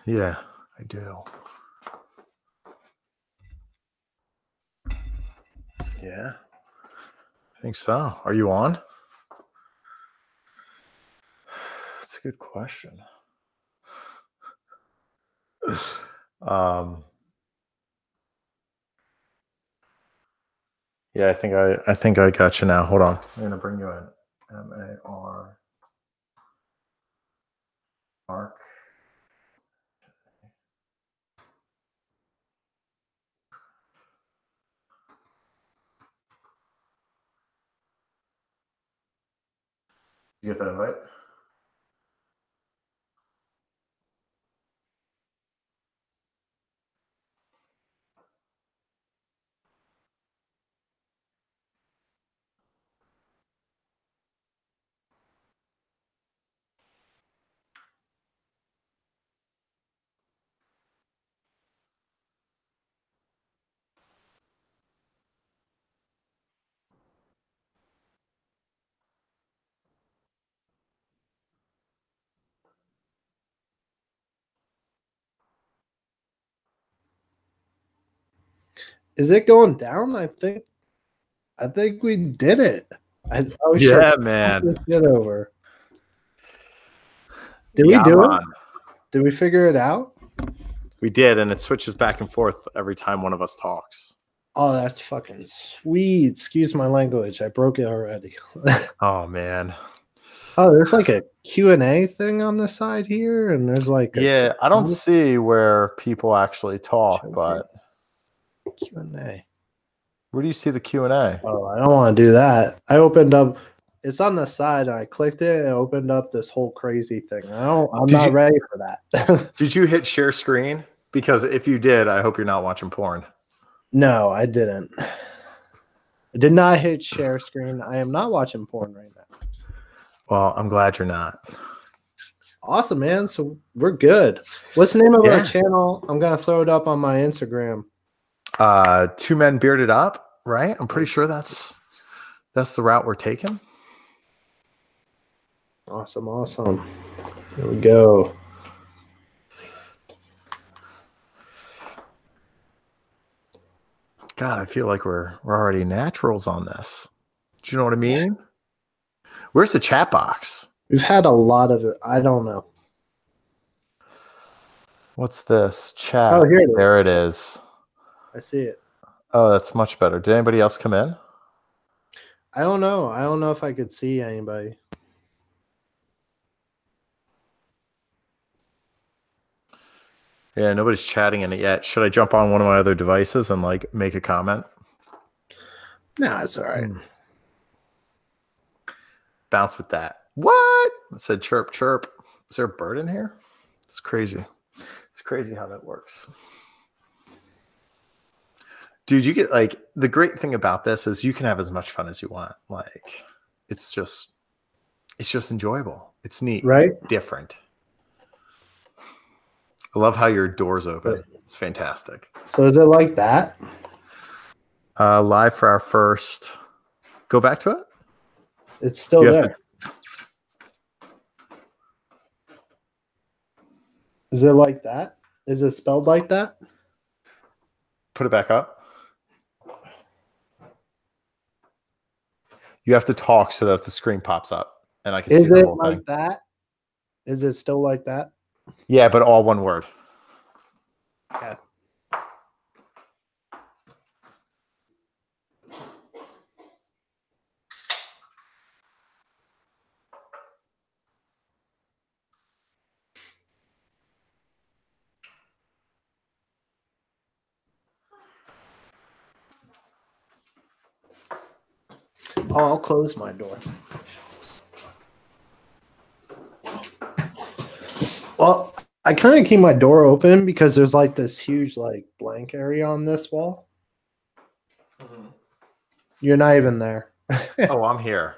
Yeah, I do. Yeah, I think so. Are you on? That's a good question. Yeah, I think I got you now. Hold on. I'm gonna bring you in. MAR Mark. You get that right? Is it going down? I think we did it. I was Yeah, man. Get over. Did we do it? Did we figure it out? We did, and it switches back and forth every time one of us talks. Oh, that's fucking sweet. Excuse my language. I broke it already. Oh, man. Oh, there's like a Q&A thing on the side here, and there's like yeah, I don't see where people actually talk, but Q&A. Where do you see the Q&A? Oh, I don't want to do that. I opened up. It's on the side, and I clicked it, and it opened up this whole crazy thing. I'm not ready for that. Did you hit share screen? Because if you did, I hope you're not watching porn. No, I didn't. I did not hit share screen. I am not watching porn right now. Well, I'm glad you're not. Awesome, man. So we're good. What's the name of our channel? I'm going to throw it up on my Instagram. Two Men Bearded Up, right? I'm pretty sure that's the route we're taking. Awesome. Here we go. God, I feel like we're already naturals on this. Do you know what I mean? Where's the chat box? We've had a lot of it. I don't know. What's this? Chat. Oh, here it is. There it is. I see it. Oh, that's much better. Did anybody else come in? I don't know. I don't know if I could see anybody. Yeah, nobody's chatting in it yet. Should I jump on one of my other devices and like make a comment? No, it's all right. Bounce with that. What? It said chirp, chirp. Is there a bird in here? It's crazy. It's crazy how that works. Dude, you get like the great thing about this is you can have as much fun as you want. Like it's just enjoyable. It's neat. Right? Different. I love how your door's open. It's fantastic. So is it like that? Live for our first. Go back to it. It's still there. Is it like that? Is it spelled like that? Put it back up. You have to talk so that the screen pops up, and I can see the whole thing. Is it like that? Is it still like that? Yeah, but all one word. Okay. Oh, I'll close my door. Well, I kind of keep my door open because there's like this huge like blank area on this wall. Mm-hmm. You're not even there. Oh, I'm here.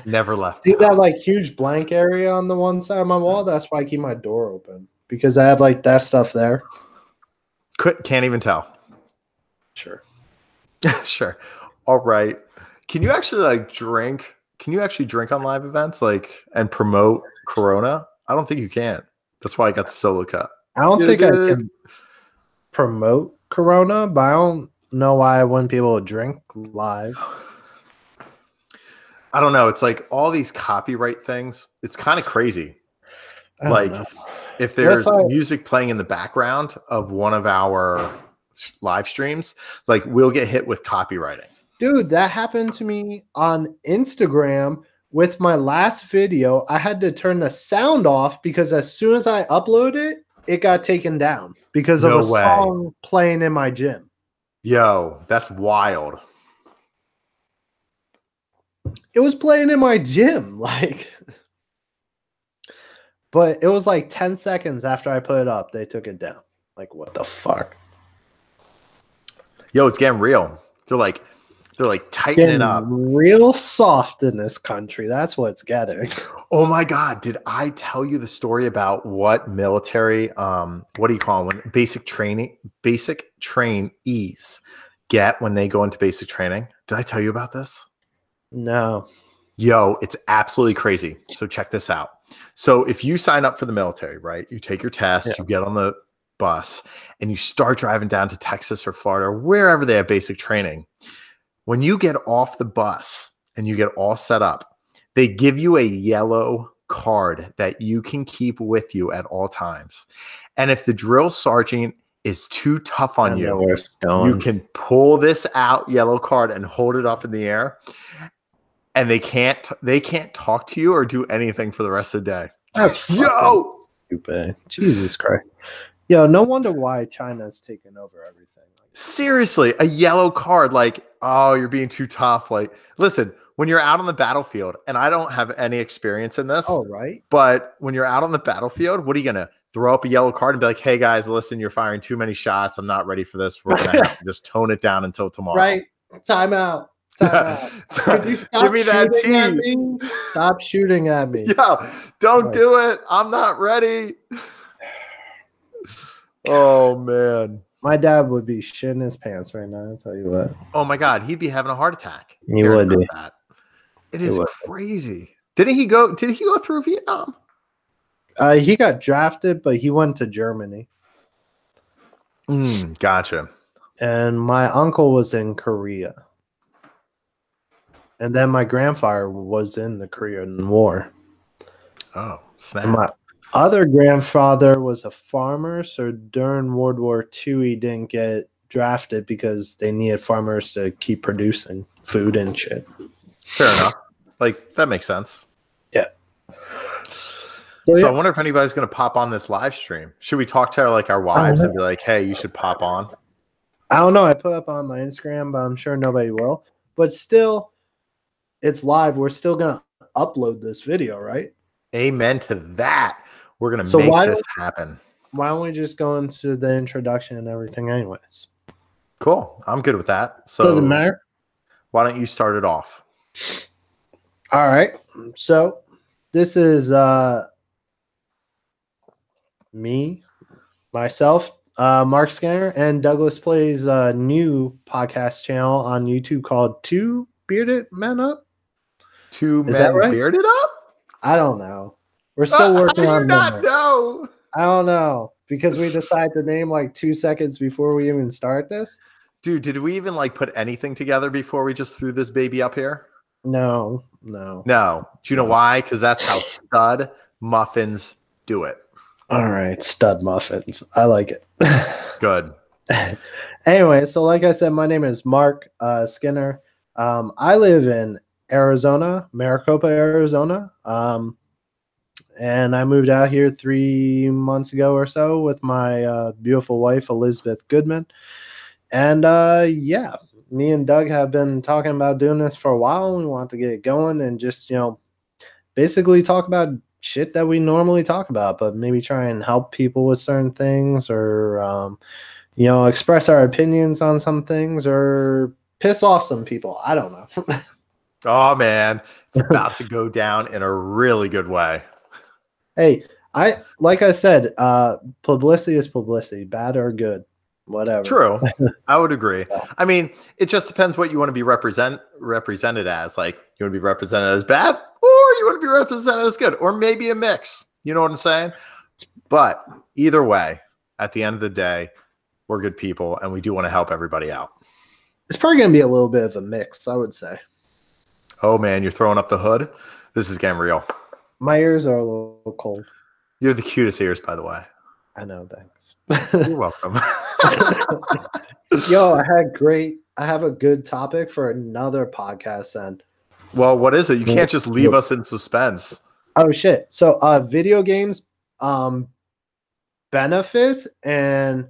Never left. See that like huge blank area on the one side of my wall? That's why I keep my door open because I have like that stuff there. Can't even tell. Sure. Sure. All right. Can you actually like drink? Can you actually drink on live events like and promote Corona? I don't think you can. That's why I got the solo cup. I don't Get think it I big. can promote Corona, but I don't know why I wouldn't be able to drink live. I don't know. It's like all these copyright things. It's kind of crazy. I don't Like know. if What there's if I- music playing in the background of one of our live streams, like we'll get hit with copywriting. Dude, that happened to me on Instagram with my last video. I had to turn the sound off because as soon as I upload it, it got taken down because of No a way. song playing in my gym. Yo, that's wild. It was playing in my gym, like, but it was like 10 seconds after I put it up, they took it down. Like, what the fuck? Yo, it's getting real. They're like tightening Getting up. real soft in this country. That's what it's getting. Oh my God. Did I tell you the story about what military, what do you call them? Basic trainees get when they go into basic training? Did I tell you about this? No. Yo, it's absolutely crazy. So check this out. So if you sign up for the military, right? You take your test, you get on the bus, and you start driving down to Texas or Florida or wherever they have basic training. When you get off the bus and you get all set up, they give you a yellow card that you can keep with you at all times. And if the drill sergeant is too tough on you, you can pull this out yellow card and hold it up in the air. And they can't talk to you or do anything for the rest of the day. That's stupid. Jesus Christ. Yo, no wonder why China's taken over everything. Seriously, a yellow card, like, oh, you're being too tough. Like, listen, when you're out on the battlefield, and I don't have any experience in this. Oh, right. But when you're out on the battlefield, what are you gonna throw up a yellow card and be like, hey guys, listen, you're firing too many shots. I'm not ready for this. We're gonna have to just tone it down until tomorrow. Right. Time out. Could you stop Give me that shooting tea. at me? Stop shooting at me. Yeah, don't do it. I'm not ready. Oh man. My dad would be shitting his pants right now. I'll tell you what. Oh my God, he'd be having a heart attack. He would be. That. It is crazy. Did he go through Vietnam? He got drafted, but he went to Germany. Gotcha. And my uncle was in Korea. And then my grandfather was in the Korean War. Oh, snap. And my other grandfather was a farmer, so during World War II, he didn't get drafted because they needed farmers to keep producing food and shit. Fair enough. Like, that makes sense. Yeah. So I wonder if anybody's going to pop on this live stream. Should we talk to our wives and be like, hey, you should pop on? I don't know. I put up on my Instagram, but I'm sure nobody will. But still, it's live. We're still going to upload this video, right? Amen to that. We're going to make this happen. Why don't we just go into the introduction and everything anyways? Cool. I'm good with that. So doesn't matter. Why don't you start it off? All right. So this is me, myself, Mark Skinner, and Douglas Plays a new podcast channel on YouTube called Two Bearded Men Up. Two Men Bearded Up? I don't know. We're still working on that. How do you not know? I don't know. Because we decided to name like 2 seconds before we even start this. Dude, did we even like put anything together before we just threw this baby up here? No. Do you know why? Because that's how stud muffins do it. All right, stud muffins. I like it. Good. Anyway, so like I said, my name is Mark Skinner. I live in Arizona, Maricopa, Arizona. And I moved out here 3 months ago or so with my beautiful wife, Elizabeth Goodman. And yeah, me and Doug have been talking about doing this for a while. We want to get it going and just, basically talk about shit that we normally talk about, but maybe try and help people with certain things or, express our opinions on some things or piss off some people. I don't know. Oh, man. It's about to go down in a really good way. Hey, like I said, publicity is publicity, bad or good, whatever. True. I would agree. I mean, it just depends what you want to be represented as. Like, you want to be represented as bad or you want to be represented as good or maybe a mix. You know what I'm saying? But either way, at the end of the day, we're good people and we do want to help everybody out. It's probably going to be a little bit of a mix, I would say. Oh, man, you're throwing up the hood? This is getting real. My ears are a little cold. You have the cutest ears, by the way. I know, thanks. You're welcome. Yo, I have a good topic for another podcast then. Well, what is it? You can't just leave us in suspense. Oh, shit. So, video games benefits and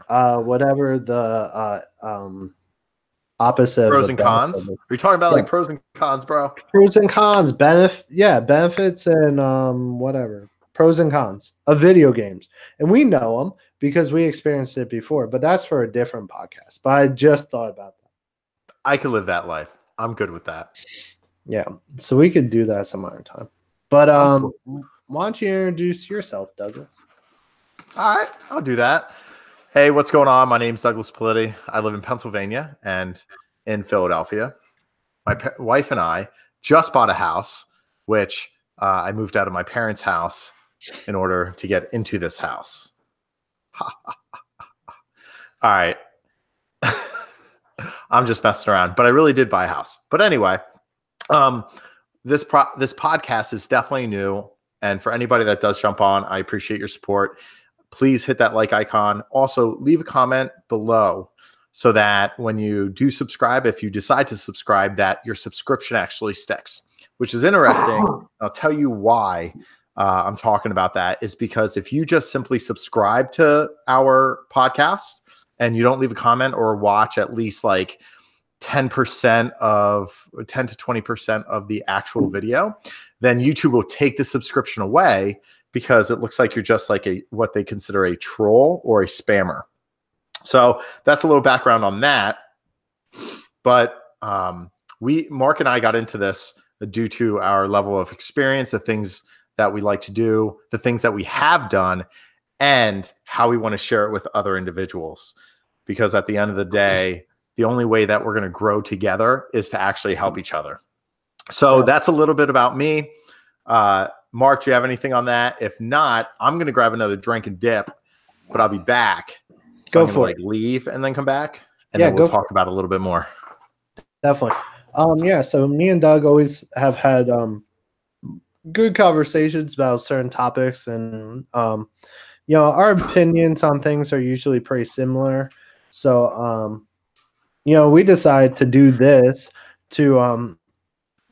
whatever the opposite pros and cons. Are you talking about like pros and cons, bro? Pros and cons, benefits and whatever. Pros and cons of video games. And we know them because we experienced it before, but that's for a different podcast. But I just thought about that. I could live that life. I'm good with that. Yeah. So we could do that some other time. But why don't you introduce yourself, Douglas? All right, I'll do that. Hey, what's going on? My name's Douglas Politti. I live in Pennsylvania and in Philadelphia. My wife and I just bought a house, which I moved out of my parents' house in order to get into this house. All right. I'm just messing around, but I really did buy a house. But anyway, this podcast is definitely new. And for anybody that does jump on, I appreciate your support. Please hit that like icon. Also, leave a comment below so that when you do subscribe, if you decide to subscribe, that your subscription actually sticks, which is interesting. I'll tell you why I'm talking about that is because if you just simply subscribe to our podcast and you don't leave a comment or watch at least like 10 to 20% of the actual video, then YouTube will take the subscription away because it looks like you're just like what they consider a troll or a spammer. So that's a little background on that. But Mark and I got into this due to our level of experience, the things that we like to do, the things that we have done, and how we want to share it with other individuals. Because at the end of the day, the only way that we're going to grow together is to actually help each other. So that's a little bit about me. Mark, do you have anything on that? If not, I'm going to grab another drink and dip, but I'll be back. So Go for it. Leave and then come back, and then we'll talk about it a little bit more. Definitely. So me and Doug always have had good conversations about certain topics, and our opinions on things are usually pretty similar. So we decided to do this to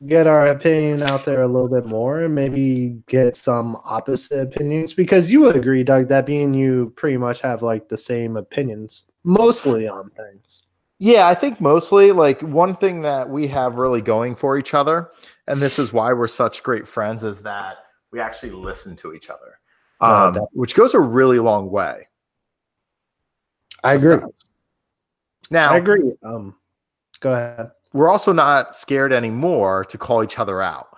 get our opinion out there a little bit more and maybe get some opposite opinions, because you would agree, Doug, that being you pretty much have like the same opinions mostly on things. Yeah, I think mostly like one thing that we have really going for each other, and this is why we're such great friends, is that we actually listen to each other, which goes a really long way. I agree. Now, I agree. Go ahead. We're also not scared anymore to call each other out,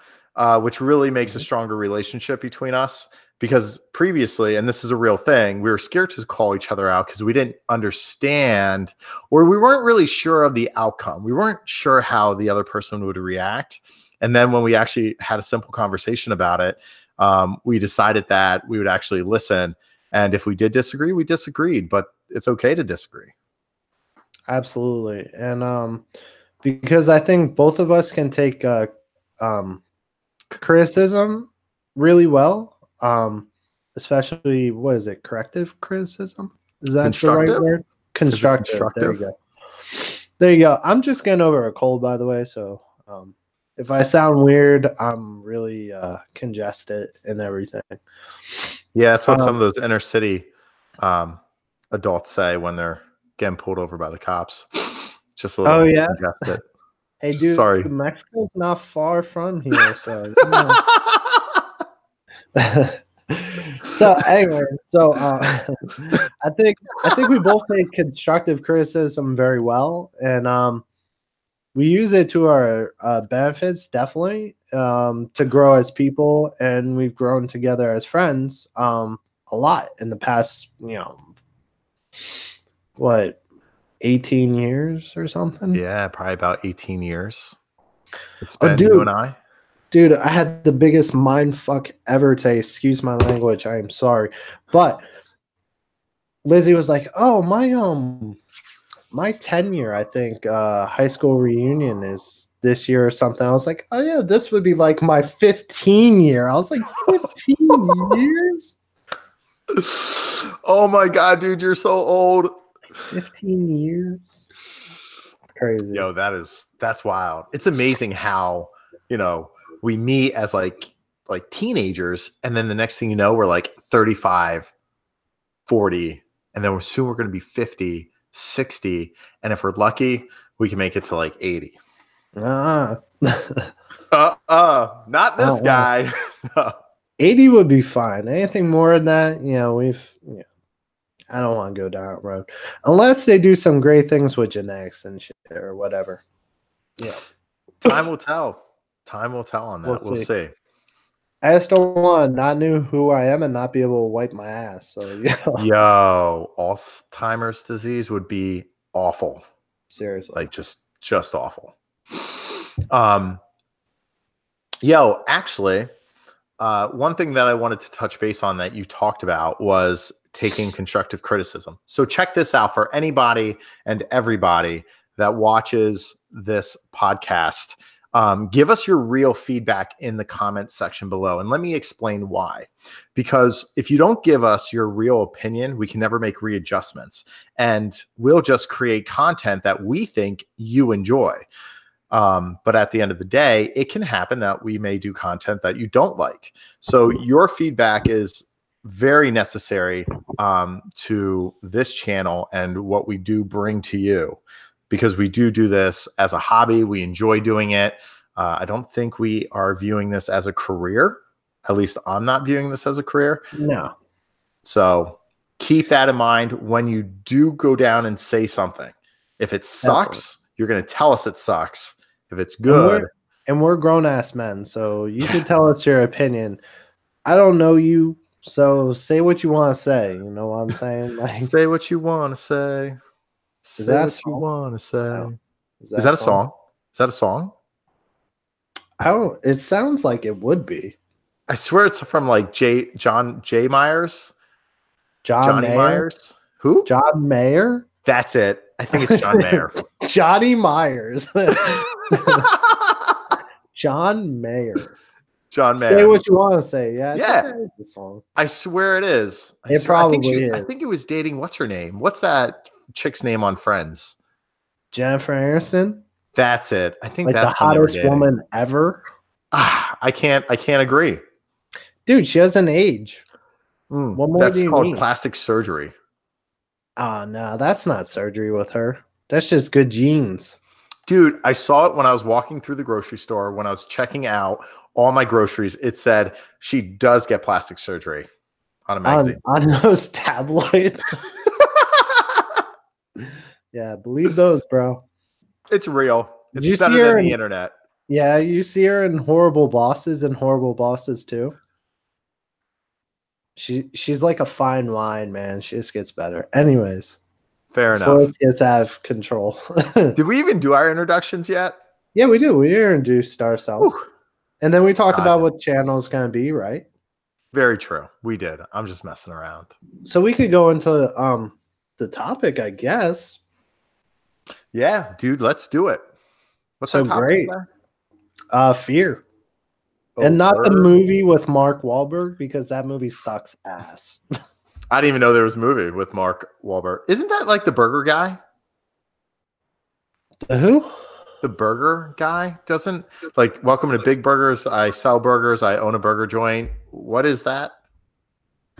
which really makes a stronger relationship between us. Because previously, and this is a real thing, we were scared to call each other out because we didn't understand, or we weren't really sure of the outcome. We weren't sure how the other person would react. And then when we actually had a simple conversation about it, we decided that we would actually listen. And if we did disagree, we disagreed, but it's okay to disagree. Absolutely. And because I think both of us can take criticism really well. Especially, what is it? Corrective criticism? Is that the right word? Constructive. There you go. There you go. I'm just getting over a cold, by the way. So if I sound weird, I'm really congested and everything. Yeah, that's what some of those inner city adults say when they're getting pulled over by the cops. Just a little congested. Hey, dude, sorry. Mexico's not far from here, so. So anyway, I think we both take constructive criticism very well, and we use it to our benefits, definitely, to grow as people, and we've grown together as friends a lot in the past, 18 years or something? Yeah, probably about 18 years. It's been you and I. Dude, I had the biggest mind fuck ever today. Excuse my language. I am sorry. But Lizzie was like, "Oh, my 10-year, I think, high school reunion is this year or something." I was like, "Oh yeah, this would be like my 15-year." I was like, 15 years? Oh my god, dude, you're so old. 15 years? Crazy. Yo, that's wild. It's amazing how, we meet as like teenagers, and then the next thing you know, we're like 35, 40, and then soon we're going to be 50, 60, and if we're lucky, we can make it to like 80. Not Not this guy. 80 would be fine. Anything more than that, I don't want to go down that road. Unless they do some great things with genetics and shit or whatever. Yeah. Time will tell. Time will tell on that. We'll see. I just don't want to not know who I am and not be able to wipe my ass. So Yo, Alzheimer's disease would be awful. Seriously. Like just awful. Yo, actually, one thing that I wanted to touch base on that you talked about was taking constructive criticism. So check this out for anybody and everybody that watches this podcast. Give us your real feedback in the comment section below. And let me explain why. Because if you don't give us your real opinion, we can never make readjustments. And we'll just create content that we think you enjoy. But at the end of the day, it can happen that we may do content that you don't like. So your feedback is very necessary to this channel and what we do bring to you, because we do this as a hobby. We enjoy doing it. I don't think we are viewing this as a career. At least I'm not viewing this as a career. No. So keep that in mind when you do go down and say something. If it sucks, you're going to tell us it sucks. If it's good. And we're grown-ass men, so you can tell us your opinion. I don't know you, so say what you want to say. You know what I'm saying? Like, say what you want to say. Say what you want to say. No. Is that a song? Is that a song? It sounds like it would be. I swear it's from like John J. Myers. Johnny Mayer? Myers. Who? John Mayer? That's it. I think it's John Mayer. Johnny Myers. John Mayer. John Mayer. Say what you want to say. Yeah. Yeah. It's the song. I swear it is. It probably is. I think it was dating. What's her name? What's that chick's name on Friends? Jennifer Aniston. That's it. I think like that's the hottest woman ever. I can't agree. Dude, she doesn't age. What more that's do you called mean? Plastic surgery. Oh, no, that's not surgery with her. That's just good genes. Dude, I saw it when I was walking through the grocery store. When I was checking out all my groceries, it said she does get plastic surgery on a magazine. On those tabloids. Yeah, believe those, bro. It's real. It's Did you better see her than the internet. Yeah, you see her in Horrible Bosses and Horrible Bosses too. She's like a fine wine, man. She just gets better. Anyways. Fair enough. It's out of control. Did we even do our introductions yet? Yeah, we do. We introduced ourselves. Ooh. And then we talked about what channel is going to be, right? Very true. We did. I'm just messing around. So we could go into the topic, I guess. Yeah, dude, let's do it. What's so great? Fear. And not the movie with Mark Wahlberg, because that movie sucks ass. I didn't even know there was a movie with Mark Wahlberg. Isn't that like the burger guy? The who? The burger guy doesn't like welcome to Big Burgers. I sell burgers. I own a burger joint. What is that?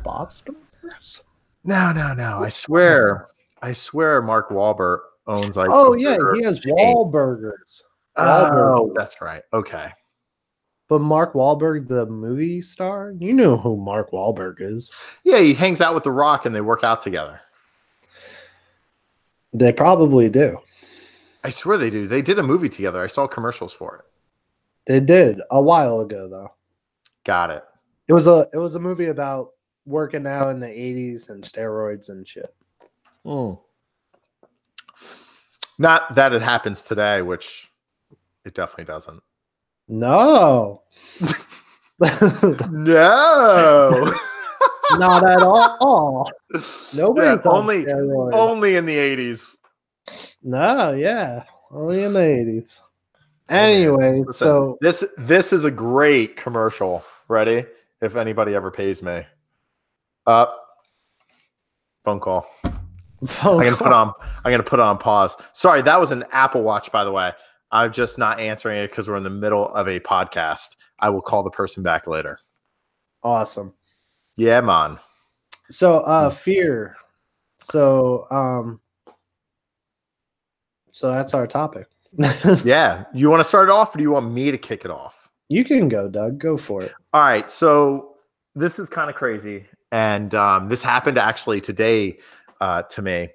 Bob's Burgers? No. I swear Mark Wahlberg owns like. Oh yeah, he has Wahlburgers. Oh, that's right. Okay. But Mark Wahlberg, the movie star, you know who Mark Wahlberg is. Yeah, he hangs out with The Rock and they work out together. They probably do. I swear they do. They did a movie together. I saw commercials for it. They did a while ago, though. Got it. It was a movie about working out in the 80s and steroids and shit. Not that it happens today, which it definitely doesn't. No. No. Not at all. Nobody's on steroids. Only in the 80s. No, yeah. Only in the 80s. Anyway, Listen, so this is a great commercial. Ready? If anybody ever pays me. Phone call. I'm gonna put it on pause. Sorry, that was an Apple Watch, by the way. I'm just not answering it because we're in the middle of a podcast. I will call the person back later. Awesome. Yeah, man. So fear. So that's our topic. Yeah. You want to start it off, or do you want me to kick it off? You can go, Doug. Go for it. All right. So this is kind of crazy. And this happened actually today to me.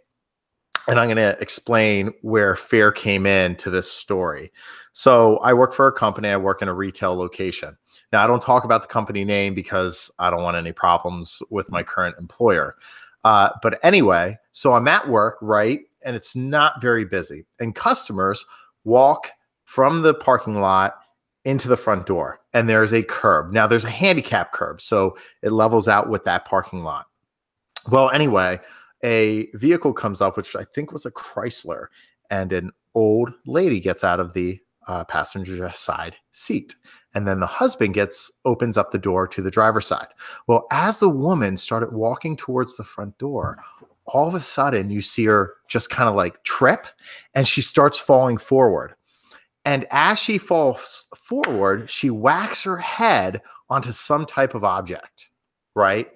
And I'm going to explain where fear came into this story. So I work for a company. I work in a retail location. Now, I don't talk about the company name because I don't want any problems with my current employer. But anyway, so I'm at work, right? And it's not very busy. And customers walk from the parking lot into the front door. And there's a curb. Now, there's a handicap curb. So it levels out with that parking lot. Well, anyway, a vehicle comes up, which I think was a Chrysler, and an old lady gets out of the passenger side seat. And then the husband opens up the door to the driver's side. Well, as the woman started walking towards the front door, all of a sudden you see her just kind of like trip, and she starts falling forward. And as she falls forward, she whacks her head onto some type of object, right?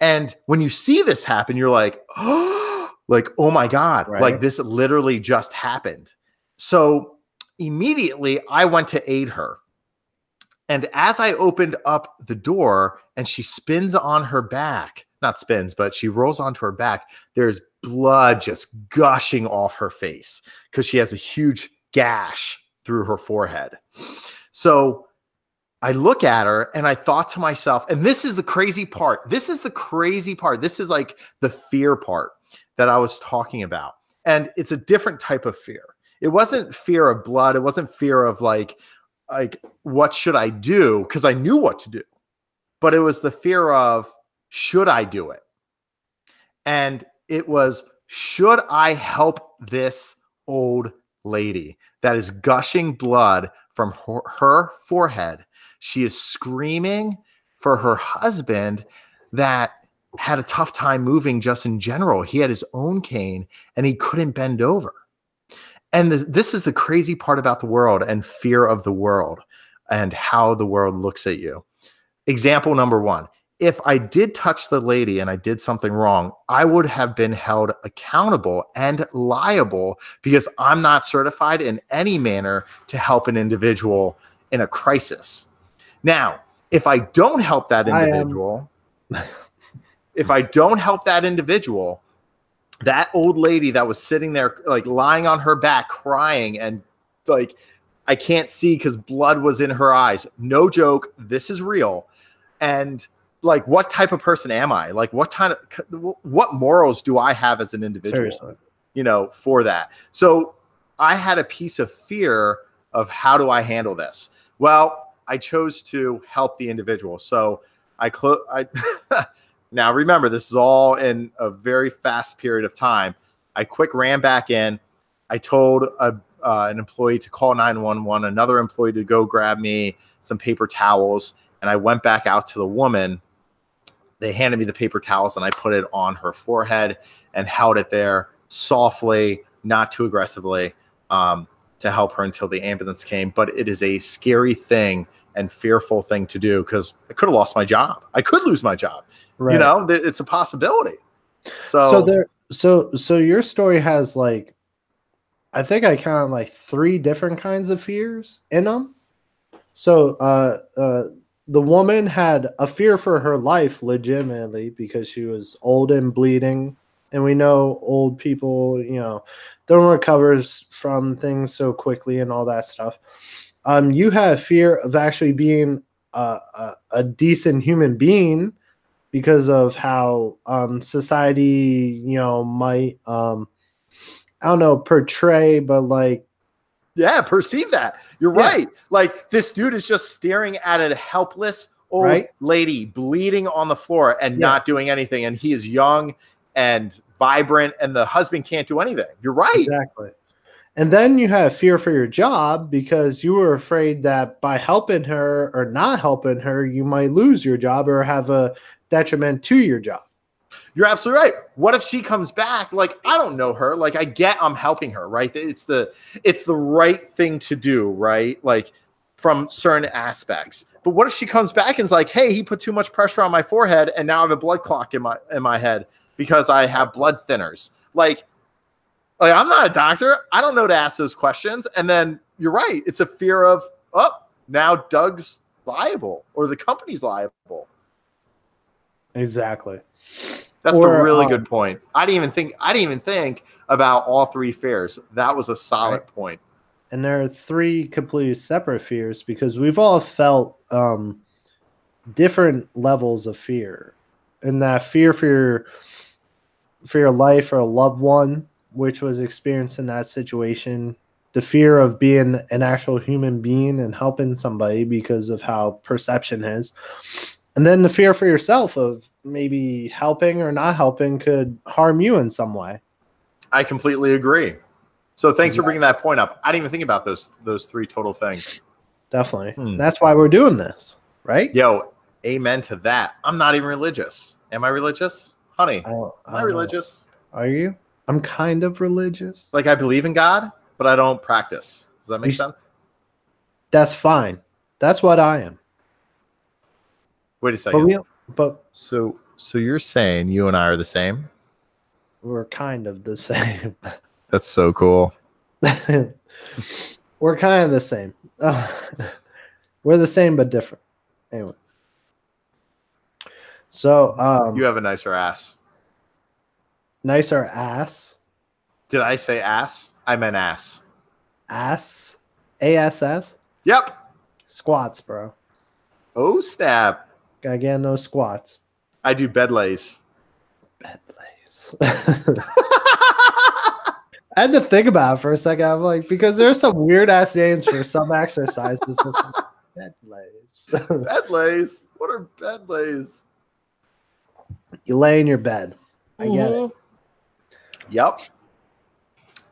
And when you see this happen, you're like, oh, like, oh my God, right? Like this literally just happened. So immediately I went to aid her. And as I opened up the door and she spins on her back, not spins, but she rolls onto her back, there's blood just gushing off her face because she has a huge gash through her forehead. So I look at her and I thought to myself, and this is the crazy part. This is the crazy part. This is like the fear part that I was talking about. And it's a different type of fear. It wasn't fear of blood. It wasn't fear of like what should I do? Because I knew what to do. But it was the fear of, should I do it? And it was, should I help this old lady that is gushing blood from her forehead? She is screaming for her husband that had a tough time moving just in general. He had his own cane and he couldn't bend over. And this is the crazy part about the world and fear of the world and how the world looks at you. Example number one, if I did touch the lady and I did something wrong, I would have been held accountable and liable because I'm not certified in any manner to help an individual in a crisis. Now, if I don't help that individual, that old lady that was sitting there, like lying on her back, crying, and like, I can't see because blood was in her eyes. No joke. This is real. And like, what type of person am I? Like, what morals do I have as an individual, seriously, for that? So I had a piece of fear of how do I handle this? Well, I chose to help the individual. So now remember, this is all in a very fast period of time. I quick ran back in. I told an employee to call 911, another employee to go grab me some paper towels. And I went back out to the woman. They handed me the paper towels and I put it on her forehead and held it there softly, not too aggressively, to help her until the ambulance came. But it is a scary thing and fearful thing to do because I could have lost my job. I could lose my job. Right. It's a possibility. So your story has like, I think I count like 3 different kinds of fears in them. So the woman had a fear for her life legitimately because she was old and bleeding. And we know old people, don't recover from things so quickly and all that stuff. You have fear of actually being a decent human being because of how society, might, I don't know, portray, but like Yeah, perceive that. You're right. Like this dude is just staring at a helpless old lady bleeding on the floor and not doing anything. And he is young and vibrant, and the husband can't do anything. You're right. Exactly. And then you have fear for your job because you were afraid that by helping her or not helping her, you might lose your job or have a detriment to your job. You're absolutely right. What if she comes back? Like, I don't know her. Like, I get I'm helping her, right? It's the right thing to do, right? Like, from certain aspects. But what if she comes back and is like, hey, he put too much pressure on my forehead, and now I have a blood clot in my head because I have blood thinners. Like I'm not a doctor. I don't know to ask those questions. And then you're right. It's a fear of, now Doug's liable or the company's liable. Exactly. That's a really good point. I didn't even think about all three fears. That was a solid point. And there are three completely separate fears because we've all felt different levels of fear. And that fear for your life or a loved one, which was experienced in that situation, the fear of being an actual human being and helping somebody because of how perception is. And then the fear for yourself of maybe helping or not helping could harm you in some way. I completely agree. So thanks for bringing that point up. I didn't even think about those three total things. Definitely. That's why we're doing this, right? Yo, amen to that. I'm not even religious. Am I religious? Honey, am I religious? Are you? I'm kind of religious. Like I believe in God, but I don't practice. Does that make sense? That's fine. That's what I am. Wait a second. But so you're saying you and I are the same? We're kind of the same. That's so cool. We're kind of the same. We're the same but different. Anyway. So you have a nicer ass. Nicer ass? Did I say ass? I meant ass. Ass? ASS? Yep. Squats, bro. Oh, snap. Gotta get those squats. I do bed lays. Bed lays. I had to think about it for a second. I'm like, because there's some weird ass names for some exercises. Bed lays. Bed lays? What are bed lays? You lay in your bed. I get it. Yep.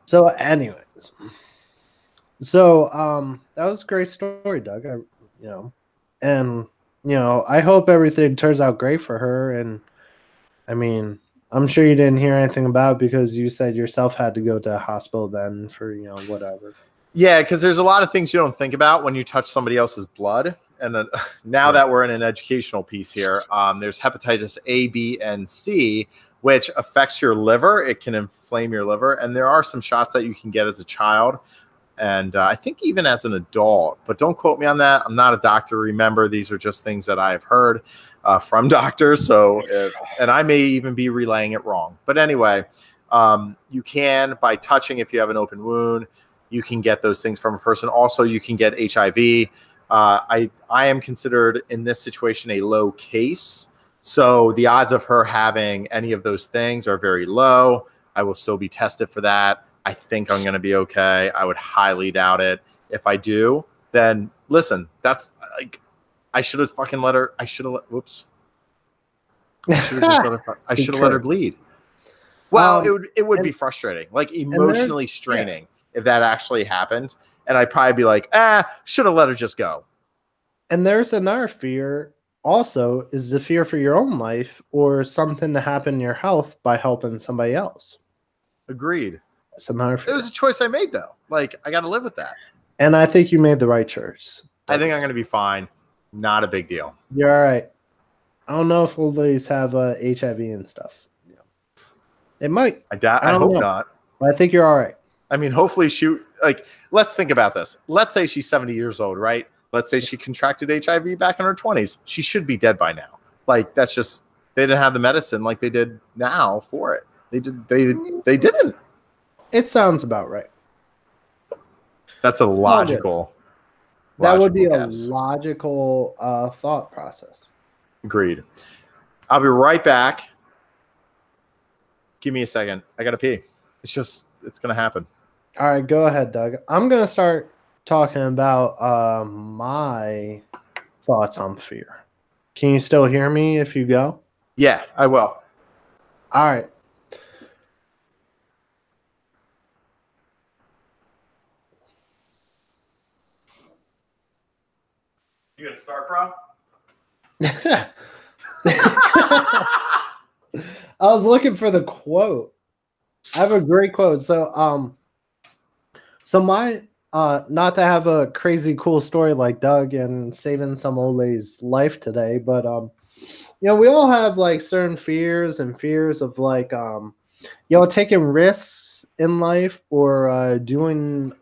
So, anyways. So, that was a great story, Doug. I hope everything turns out great for her. And I mean, I'm sure you didn't hear anything about it because you said yourself had to go to the hospital then for, whatever. Yeah, because there's a lot of things you don't think about when you touch somebody else's blood. And then, now that we're in an educational piece here, there's hepatitis A, B, and C, which affects your liver. It can inflame your liver. And there are some shots that you can get as a child. And I think even as an adult, but don't quote me on that. I'm not a doctor. Remember, these are just things that I've heard from doctors. And I may even be relaying it wrong. But anyway, you can, by touching, if you have an open wound, you can get those things from a person. Also, you can get HIV. I am considered in this situation a low case. So the odds of her having any of those things are very low. I will still be tested for that. I think I'm going to be okay. I would highly doubt it. If I do, then listen, that's like, I should have fucking let her. I should have whoops. I should have let her bleed. Well, it would be frustrating, like emotionally straining if that actually happened. And I'd probably be like, should have let her just go. And there's another fear also is the fear for your own life or something to happen in your health by helping somebody else. Agreed. That's another fear. It was a choice I made, though. Like, I got to live with that. And I think you made the right choice. I think I'm going to be fine. Not a big deal. You're all right. I don't know if old ladies have HIV and stuff. Yeah. It might. I hope not. But I think you're all right. I mean, hopefully let's think about this. Let's say she's 70 years old, right? Let's say she contracted HIV back in her 20s. She should be dead by now. Like, that's just, they didn't have the medicine like they did now for it. They didn't. It sounds about right. That's a logical. That would be a logical thought process. Agreed. I'll be right back. Give me a second. I got to pee. It's going to happen. All right, go ahead, Doug. I'm gonna start talking about my thoughts on fear. Can you still hear me if you go? Yeah, I will. All right. You gonna start, bro? I was looking for the quote. I have a great quote. So my not to have a crazy cool story like Doug and saving some old lady's life today, but we all have like certain fears and fears of like taking risks in life or doing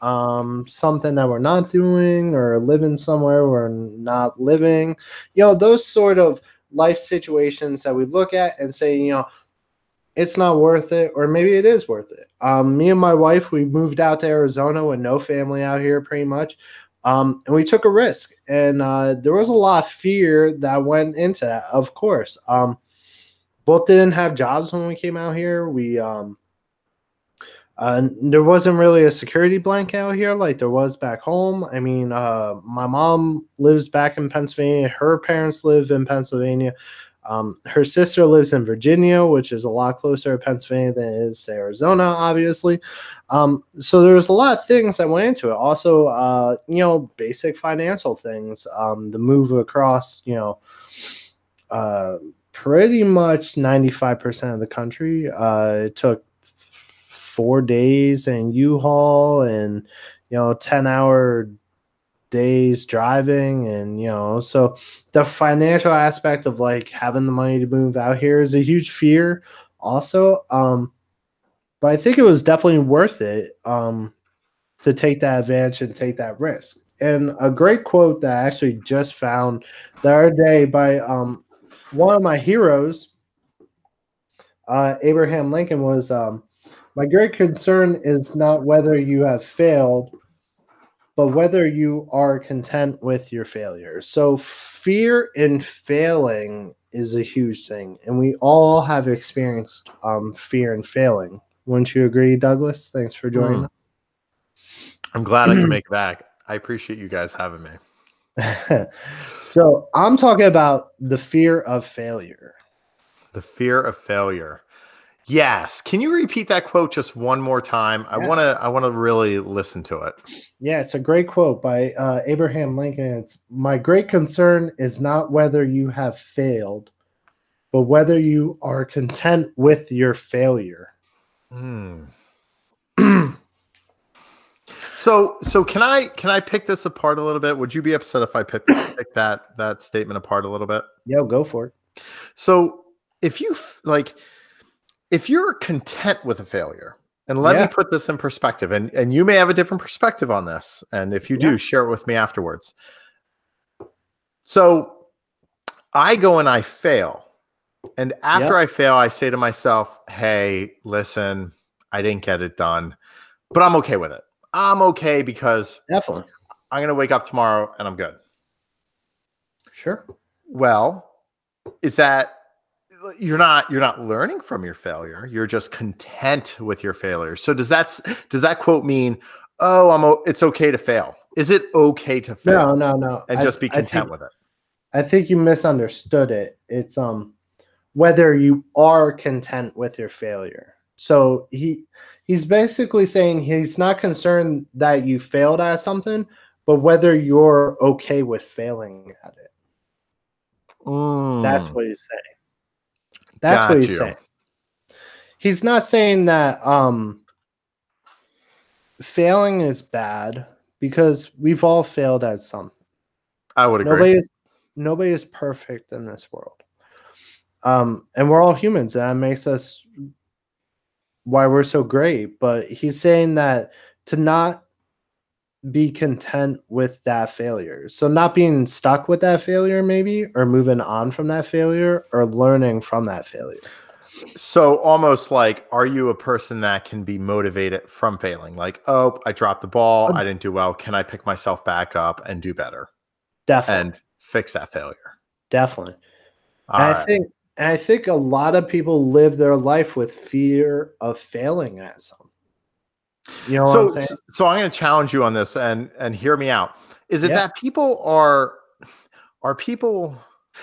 something that we're not doing or living somewhere we're not living. Those sort of life situations that we look at and say, it's not worth it, or maybe it is worth it. Me and my wife, we moved out to Arizona with no family out here, pretty much, and we took a risk. And there was a lot of fear that went into that, of course. Both didn't have jobs when we came out here. There wasn't really a security blanket out here like there was back home. I mean, my mom lives back in Pennsylvania. Her parents live in Pennsylvania. Her sister lives in Virginia, which is a lot closer to Pennsylvania than it is to Arizona, obviously. So there's a lot of things that went into it. Also, basic financial things. The move across, pretty much 95% of the country. It took 4 days in U-Haul and 10-hour days driving, and so the financial aspect of like having the money to move out here is a huge fear also, but I think it was definitely worth it to take that advantage and take that risk. And a great quote that I actually just found the other day by one of my heroes, Abraham Lincoln, was my great concern is not whether you have failed, but whether you are content with your failure. So fear in failing is a huge thing, and we all have experienced fear in failing. Wouldn't you agree, Douglas? Thanks for joining I'm glad I can make it back. I appreciate you guys having me. us. So I'm talking about the fear of failure. The fear of failure. Yes. Can you repeat that quote just one more time? Yeah. I want to really listen to it. Yeah, it's a great quote by Abraham Lincoln. It's, my great concern is not whether you have failed, but whether you are content with your failure. So can I pick this apart a little bit? Would you be upset if I pick that statement apart a little bit? Yeah, go for it. So if you're content with a failure, and let me put this in perspective, and you may have a different perspective on this, and if you do, share it with me afterwards. So I go and I fail, and after I fail, I say to myself, hey, listen, I didn't get it done, but I'm okay with it. I'm okay because definitely I'm going to wake up tomorrow and I'm good. Sure. Well, is that you're not learning from your failure. You're just content with your failure. So does that quote mean, oh, it's okay to fail? Is it okay to fail? No. And just be content with it. I think you misunderstood it. It's whether you are content with your failure. So he's basically saying he's not concerned that you failed at something, but whether you're okay with failing at it. That's what he's saying. That's what he's saying. He's not saying that failing is bad, because we've all failed at something. I would agree. Nobody is perfect in this world. And we're all humans, and that makes us why we're so great. But he's saying that to not be content with that failure. So not being stuck with that failure, maybe, or moving on from that failure, or learning from that failure. So almost like, are you a person that can be motivated from failing? Like, oh, I dropped the ball. I didn't do well. Can I pick myself back up and do better? Definitely. And fix that failure. Definitely. I think a lot of people live their life with fear of failing at something. You know what I'm So, saying? so I'm going to challenge you on this and hear me out. Is it Yeah. that people are people?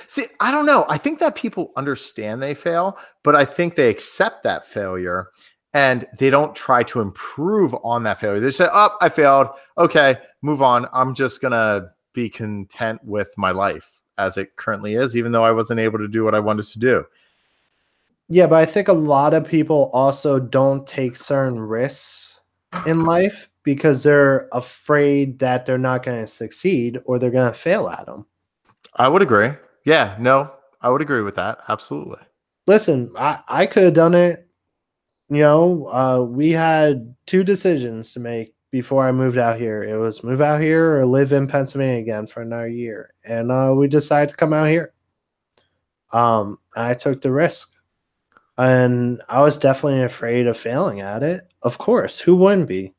See, I don't know. I think that people understand they fail, but I think they accept that failure and they don't try to improve on that failure. They say, "Oh, I failed. Okay, move on. I'm just gonna be content with my life as it currently is, even though I wasn't able to do what I wanted to do." Yeah, but I think a lot of people also don't take certain risks in life because they're afraid that they're not going to succeed or they're going to fail at them. I would agree. Yeah, no, I would agree with that. Absolutely. Listen, I could have done it. We had two decisions to make before I moved out here. It was move out here or live in Pennsylvania again for another year. And we decided to come out here. I took the risk. And I was definitely afraid of failing at it. Of course, who wouldn't be?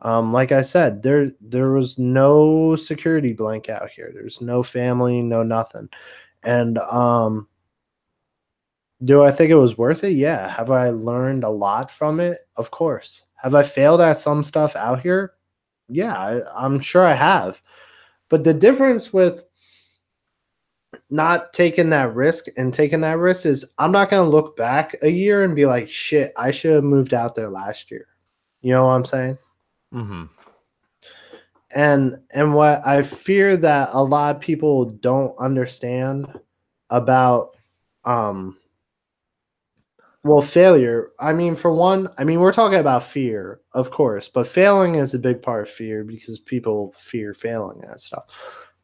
Like I said, there was no security blanket out here. There's no family, no nothing. And do I think it was worth it? Yeah. Have I learned a lot from it? Of course. Have I failed at some stuff out here? Yeah, I'm sure I have. But the difference with not taking that risk and taking that risk is I'm not going to look back a year and be like, shit, I should have moved out there last year. You know what I'm saying? Mm-hmm. And what I fear that a lot of people don't understand about failure. I mean, for one, we're talking about fear, of course, but failing is a big part of fear because people fear failing and stuff.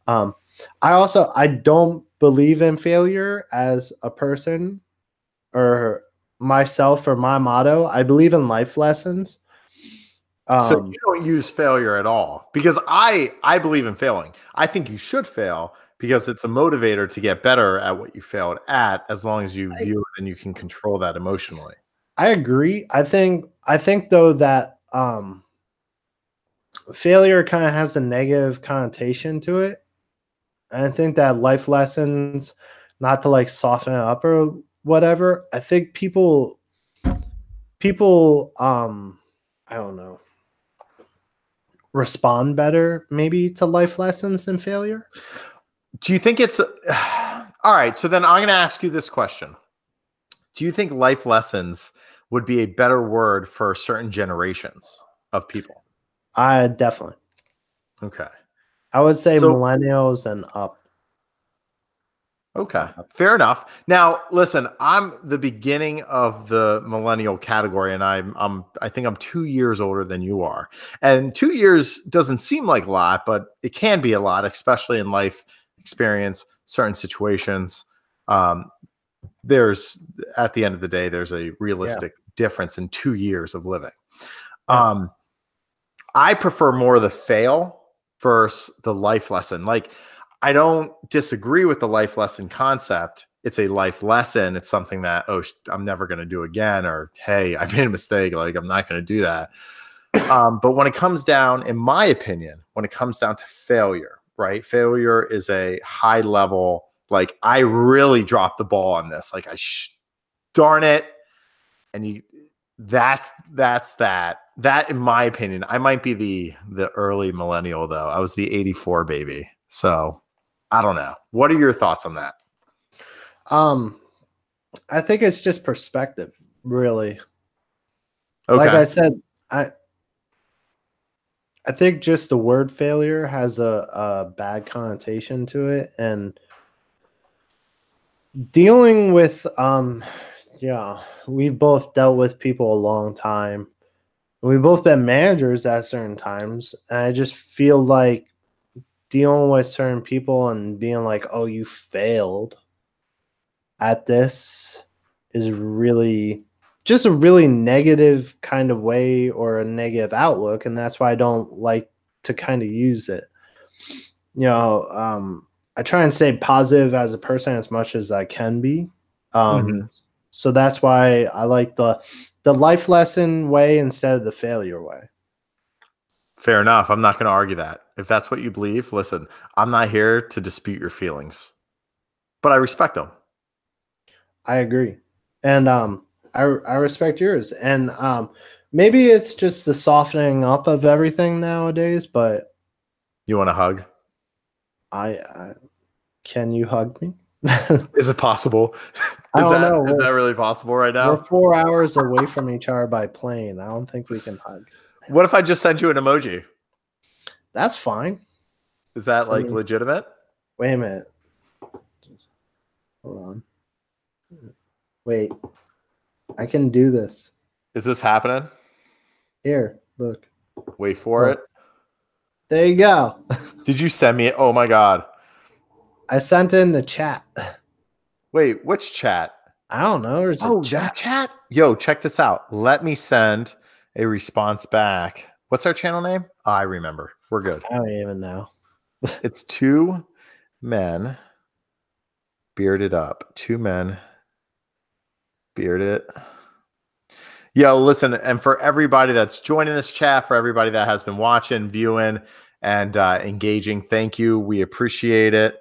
I don't believe in failure as a person or myself or my motto. I believe in life lessons. So you don't use failure at all, because I believe in failing. I think you should fail because it's a motivator to get better at what you failed at, as long as you view it and you can control that emotionally. I agree. I think though that failure kind of has a negative connotation to it. And I think that life lessons, not to like soften it up or whatever. I think people I don't know, respond better maybe to life lessons than failure. Do you think it's all right? So then I'm going to ask you this question. Do you think life lessons would be a better word for certain generations of people? I definitely. Okay. I would say So, millennials and up. okay, fair enough. Now, listen, I'm the beginning of the millennial category, and I think I'm 2 years older than you are. And 2 years doesn't seem like a lot, but it can be a lot, especially in life experience, certain situations. There's At the end of the day, there's a realistic difference in 2 years of living. Yeah. I prefer more of the fail versus the life lesson. Like, I don't disagree with the life lesson concept. It's a life lesson. It's something that, oh, I'm never going to do again, or hey, I made a mistake. Like, I'm not going to do that. But when it comes down, in my opinion, when it comes down to failure, right? Failure is a high level. Like, I really dropped the ball on this. Like, darn it. And that's that. That, in my opinion, I might be the early millennial though. I was the 84 baby. So I don't know. What are your thoughts on that? I think it's just perspective, really. Okay. Like I said, I think just the word failure has a bad connotation to it, and dealing with we've both dealt with people a long time. We've both been managers at certain times, and I just feel like dealing with certain people and being like, "Oh, you failed at this," is really just a really negative kind of way or a negative outlook, and that's why I don't like to kind of use it. I try and stay positive as a person as much as I can be. So that's why I like the life lesson way instead of the failure way. Fair enough. I'm not going to argue that. If that's what you believe, listen, I'm not here to dispute your feelings, but I respect them. I agree. And I respect yours. And Maybe it's just the softening up of everything nowadays, but You want a hug? I can you hug me? Is it possible? I don't know. Is that really possible right We're now? 4 hours away from each other by plane. I don't think we can hug. What if I just send you an emoji? That's fine. Is that like legitimate? Wait a minute. Hold on. Wait. I can do this. Is this happening? Here, look. Wait for it. There you go. Did you send me it? Oh my God. I sent it in the chat. Wait, which chat? I don't know. There's a chat. That chat? Yo, check this out. Let me send a response back. What's our channel name? Oh, I remember. We're good. I don't even know. It's 2 men bearded up. 2 men bearded. Yo, listen, and for everybody that's joining this chat, for everybody that has been watching, viewing, and engaging, thank you. We appreciate it.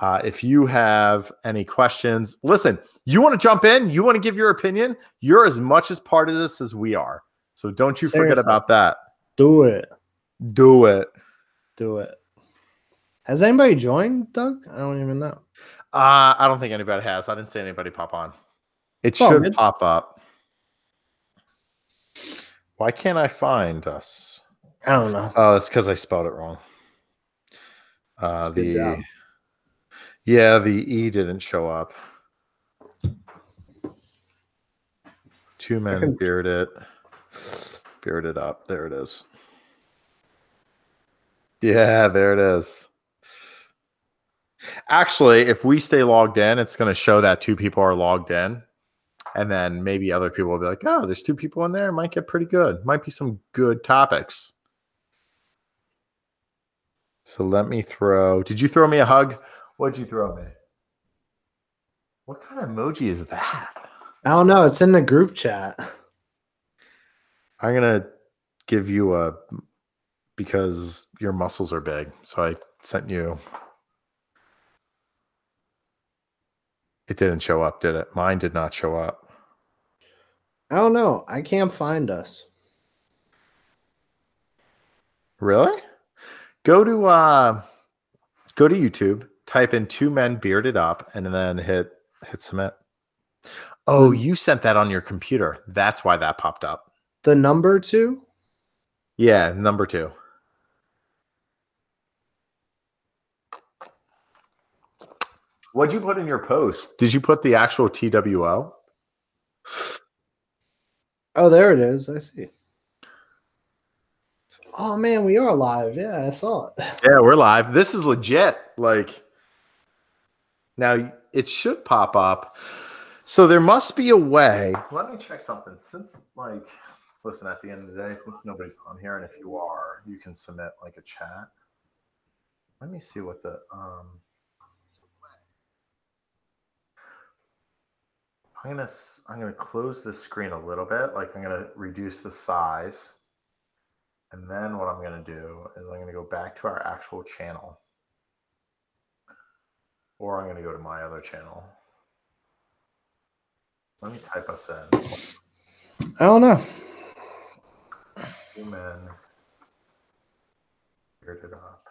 If you have any questions, listen, you want to jump in, you want to give your opinion, you're as much as part of this as we are. So don't you forget about that. Do it. Do it. Do it. Has anybody joined, Doug? I don't even know. I don't think anybody has. I didn't see anybody pop on. It should pop up. Why can't I find us? I don't know. Oh, it's because I spelled it wrong. The E didn't show up. 2 men bearded up. There it is. Yeah, there it is. Actually, if we stay logged in, it's going to show that 2 people are logged in. And then maybe other people will be like, oh, there's 2 people in there. It might get pretty good. Might be some good topics. So let me throw. Did you throw me a hug? What'd you throw me? What kind of emoji is that? I don't know. It's in the group chat. I'm going to give you a, because your muscles are big. So I sent you. It didn't show up, did it? Mine did not show up. I don't know. I can't find us. Really? Go to YouTube, type in 2 men bearded up, and then hit submit. Oh, you sent that on your computer. That's why that popped up. The number 2? Yeah, number 2. What'd you put in your post? Did you put the actual TWO? Oh, there it is. I see. Oh, man, we are live. Yeah, I saw it. Yeah, we're live. This is legit. Like, now it should pop up. So there must be a way. Let me check something. Since, like, listen, at the end of the day, since nobody's on here, and if you are, you can submit, like, a chat. Let me see what the I'm gonna close the screen a little bit. Like, I'm gonna reduce the size. And then what I'm going to do is I'm going to go back to our actual channel. Or I'm going to go to my other channel. Let me type us in. I don't know. 2 men bearded up.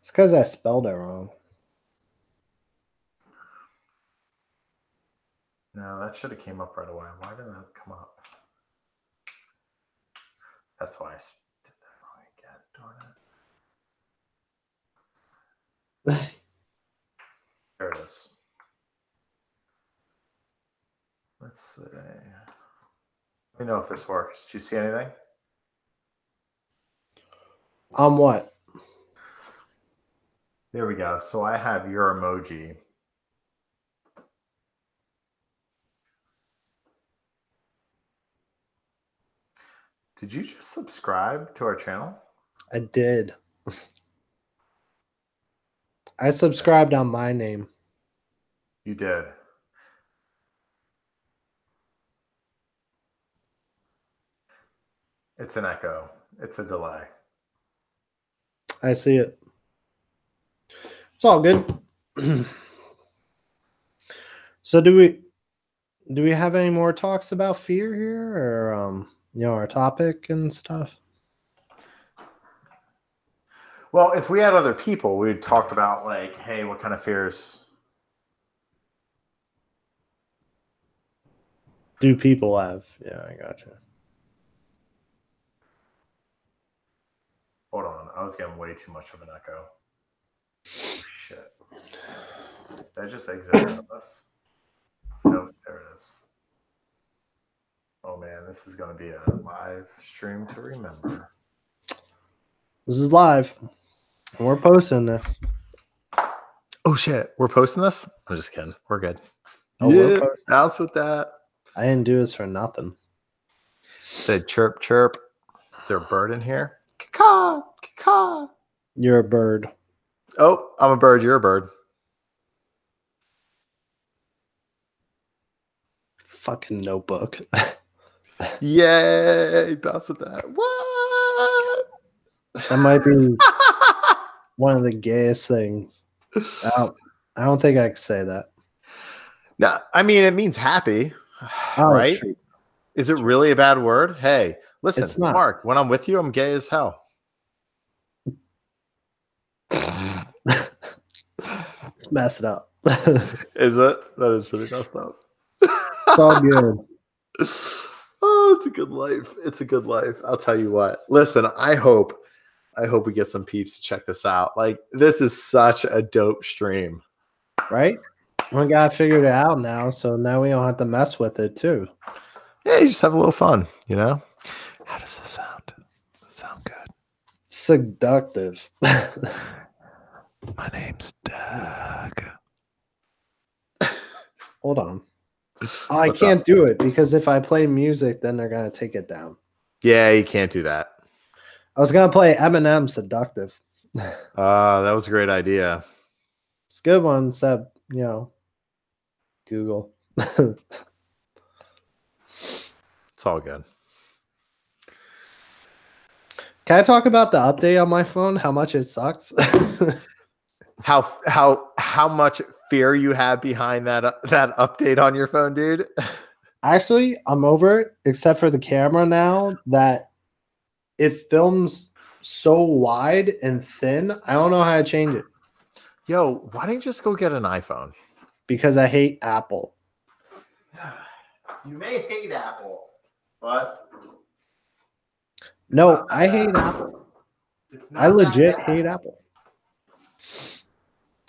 It's because I spelled it wrong. No, that should have came up right away. Why didn't that come up? That's why I did that wrong again. Darn it. There it is. Let's see. Let me know if this works. Did you see anything? What? There we go. So I have your emoji. Did you just subscribe to our channel? I did. I subscribed on my name. You did. It's an echo. It's a delay. I see it. It's all good. So do we do we have any more talks about fear here, or our topic and stuff? Well, if we had other people, we'd talk about like, hey, what kind of fears Do people have? Yeah, I gotcha. Hold on, I was getting way too much of an echo. Oh, shit. Did I just exit out of this? Nope, there it is. Oh man, this is going to be a live stream to remember. This is live. We're posting this. Oh shit, we're posting this? I'm just kidding. We're good. Oh, yeah, bounce with that. I didn't do this for nothing. Said chirp, chirp. Is there a bird in here? Caw, caw. You're a bird. Oh, I'm a bird. You're a bird. Fucking notebook. Yay! Bounce with that. What? That might be one of the gayest things. I don't think I can say that. No, I mean it means happy, oh, right? True. Is it really a bad word? Hey, listen, It's not. Mark. When I'm with you, I'm gay as hell. It's messed up. Is it? That is pretty messed up. It's all good. Oh, it's a good life. It's a good life. I'll tell you what. Listen, I hope we get some peeps to check this out. Like, this is such a dope stream. Right? We got figured it out now, so now we don't have to mess with it too. Yeah, you just have a little fun, you know? How does this sound? Does it sound good? Seductive. My name's Doug. Hold on. Oh, I can't do it because if I play music, then they're going to take it down. Yeah, you can't do that. I was going to play Eminem Seductive. That was a great idea. It's a good one, except, Google. It's all good. Can I talk about the update on my phone? How much it sucks? How much fear you have behind that update on your phone, dude? Actually, I'm over it, except for the camera now that it films so wide and thin. I don't know how to change it. Yo, why don't you just go get an iPhone? Because I hate Apple. You may hate Apple, but no, I hate Apple. I legit hate Apple.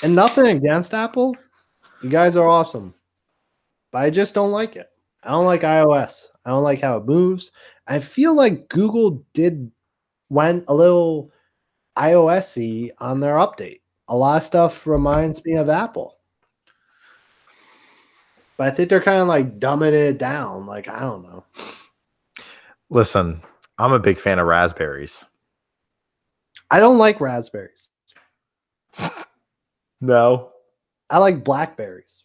And nothing against Apple. You guys are awesome. But I just don't like it. I don't like iOS. I don't like how it moves. I feel like Google went a little iOS-y on their update. A lot of stuff reminds me of Apple. But I think they're kind of like dumbing it down. Like, I don't know. Listen, I'm a big fan of raspberries. I don't like raspberries. No. I like blackberries.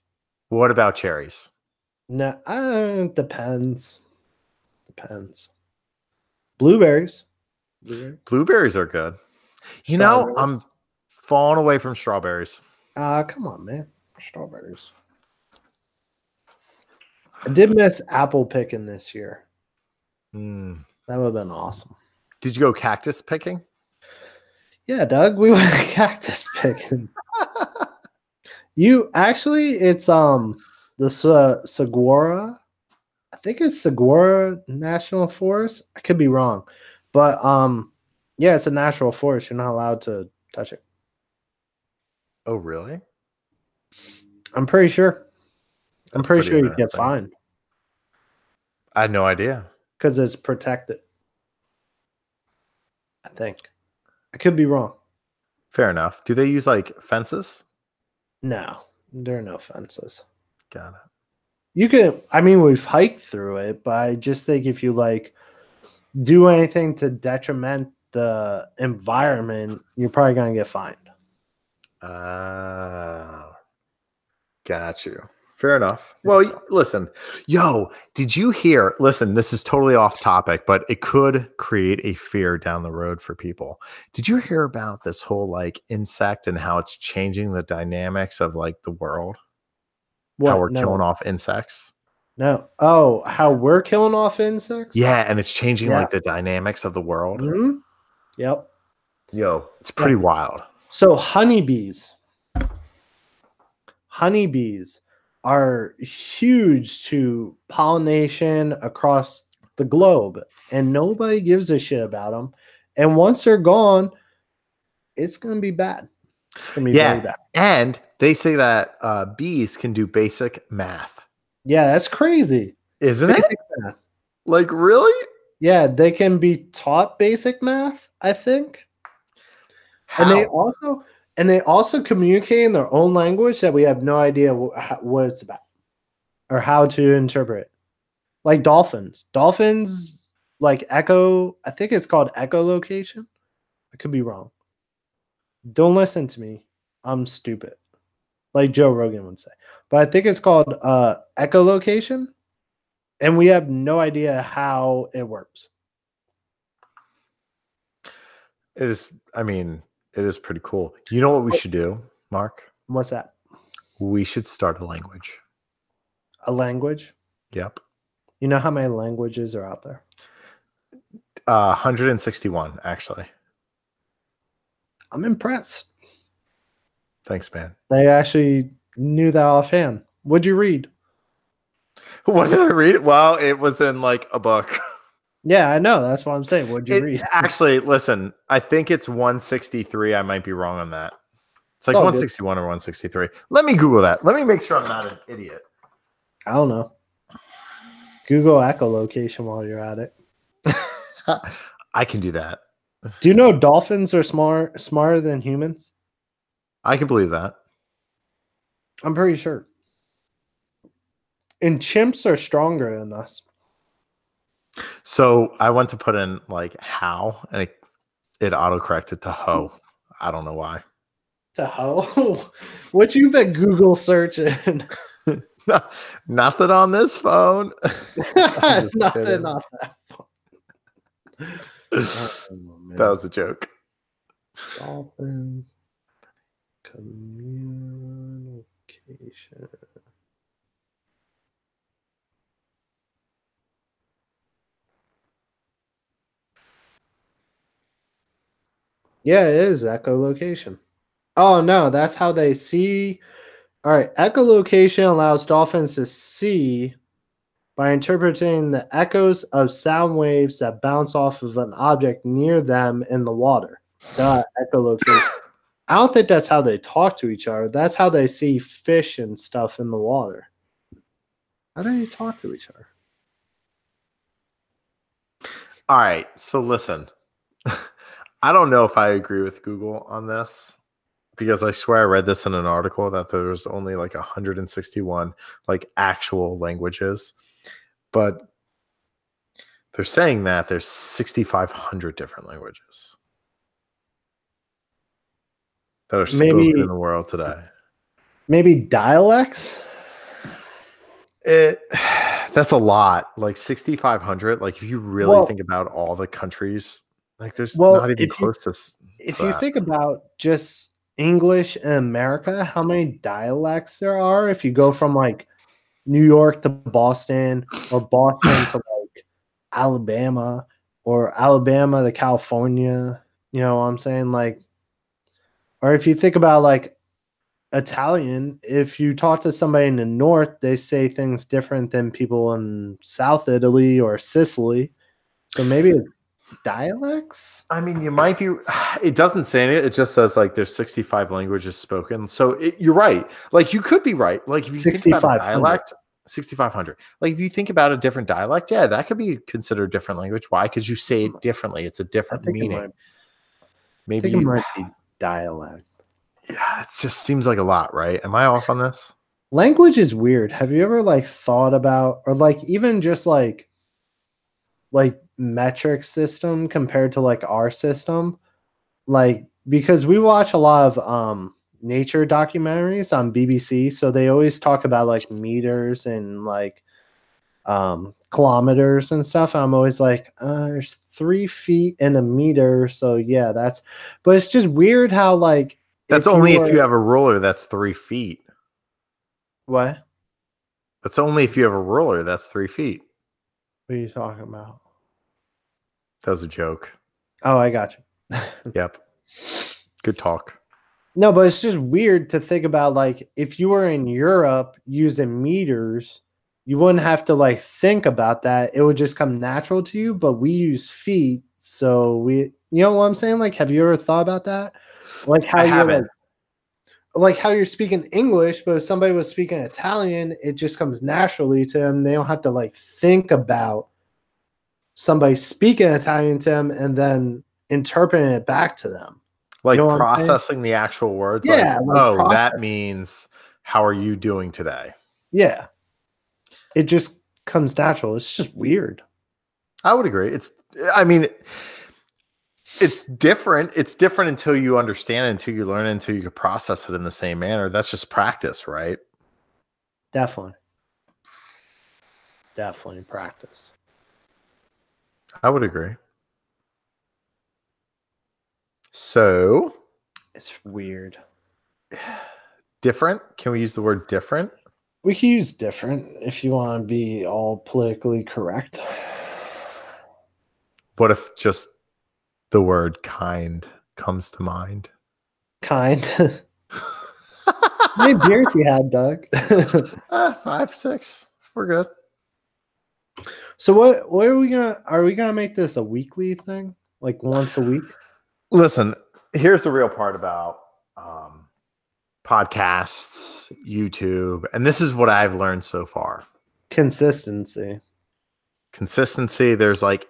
What about cherries? No, depends. Depends. Blueberries. Blueberries are good. You know, I'm falling away from strawberries. Come on, man. Strawberries. I did miss apple picking this year. That would have been awesome. Did you go cactus picking? Yeah, Doug, we went cactus picking. It's the Saguaro. I think it's Saguaro National Forest. I could be wrong. But yeah, it's a natural forest. You're not allowed to touch it. Oh, really? I'm pretty sure. I'm pretty sure you get fined. I had no idea. Because it's protected. I think. I could be wrong. Fair enough. Do they use like fences? No, there are no fences. Got it. You could, we've hiked through it, but I just think if you like do anything to detriment the environment, you're probably going to get fined. Got you. Fair enough. Well, listen, did you hear? Listen, this is totally off topic, but it could create a fear down the road for people. Did you hear about this whole like insect and how it's changing the dynamics of like the world? How we're killing off insects? No. Oh, how we're killing off insects? Yeah, and it's changing Yeah. like the dynamics of the world. Hmm. Yep. Yo, it's Yeah. pretty wild. So honeybees are huge to pollination across the globe, and nobody gives a shit about them. And once they're gone, it's going to be bad. It's going to be very Yeah, bad. and they say that bees can do basic math, Yeah, that's crazy. isn't it? Basic math. Like, really? Yeah, they can be taught basic math, I think. And they How? also communicate in their own language that we have no idea what it's about or how to interpret it. Like dolphins. Dolphins like echo, I think it's called echolocation. I could be wrong. Don't listen to me. I'm stupid. Like Joe Rogan would say. But I think it's called echolocation, and we have no idea how it works. It is, I mean, it is pretty cool. You know what we should do, Mark? What's that? We should start a language. A language? Yep. You know how many languages are out there? 161, actually. I'm impressed. Thanks, man. They actually knew that offhand. What'd you read? What did I read? Well, it was in like a book. Yeah, I know. That's what I'm saying. What'd you read? Actually, listen, I think it's 163. I might be wrong on that. It's like all good. 161 or 163. Let me Google that. Let me make sure I'm not an idiot. I don't know. Google echolocation while you're at it. I can do that. Do you know dolphins are smarter than humans? I can believe that. I'm pretty sure. And chimps are stronger than us. So I went to put in like how, and it auto-corrected to ho. I don't know why. To ho? What you been Google searching? Nothing on this phone. Nothing on that phone. That was a joke. Dolphins communication. Yeah, it is echolocation. Oh no, that's how they see. All right, echolocation allows dolphins to see by interpreting the echoes of sound waves that bounce off of an object near them in the water. Echolocation. I don't think that's how they talk to each other. That's how they see fish and stuff in the water. How do they talk to each other? All right, so listen. I don't know if I agree with Google on this, because I swear I read this in an article that there's only like 161 like actual languages, but they're saying that there's 6,500 different languages that are spoken in the world today. Maybe dialects? That's a lot. Like 6,500. Like if you really think about all the countries, like there's not even close to if you think about just English in America, how many dialects there are if you go from like New York to Boston, or Boston to like Alabama, or Alabama to California, you know what I'm saying? Like, or if you think about like Italian, if you talk to somebody in the north, they say things different than people in South Italy or Sicily. So maybe it's dialects. I mean, you might be. It doesn't say it. It just says like there's 65 languages spoken. So you're right. Like you could be right. Like if you think about a dialect, 6,500. Like if you think about a different dialect, yeah, that could be considered a different language. Why? Because you say it differently. It's a different meaning. Maybe it might be dialect. Yeah, it just seems like a lot, right? Am I off on this? Language is weird. Have you ever like thought about, or like even just like metric system compared to like our system? Like, because we watch a lot of nature documentaries on BBC, so they always talk about like meters and like kilometers and stuff. I'm always like, there's 3 feet in a meter, so yeah, but it's just weird how like that's only if you have a ruler that's 3 feet. What? That's only if you have a ruler. That's 3 feet. What are you talking about? That was a joke. Oh, I got you. Yep. Good talk. No, but it's just weird to think about, like, if you were in Europe using meters, you wouldn't have to like think about that. It would just come natural to you, but we use feet. So you know what I'm saying? Like, have you ever thought about that? Like how I you're haven't. like how you're speaking English, but if somebody was speaking Italian, it just comes naturally to them. They don't have to like think about somebody speaking Italian to them and then interpreting it back to them. Like You know processing the actual words. Yeah, Like, like oh, that processing. means how are you doing today? Yeah. It just comes natural. It's just weird. I would agree. I mean, it's different. It's different until you understand it, until you learn it, until you can process it in the same manner. That's just practice, right? Definitely. Definitely practice. I would agree. So It's weird. different. Can we use the word different? We can use different if you want to be all politically correct. What if just the word kind comes to mind? Kind. How many beers you had, Doug? 5, 6. We're good. So what are we gonna make this a weekly thing? Like once a week? Listen, here's the real part about podcasts, YouTube, and this is what I've learned so far. Consistency. There's like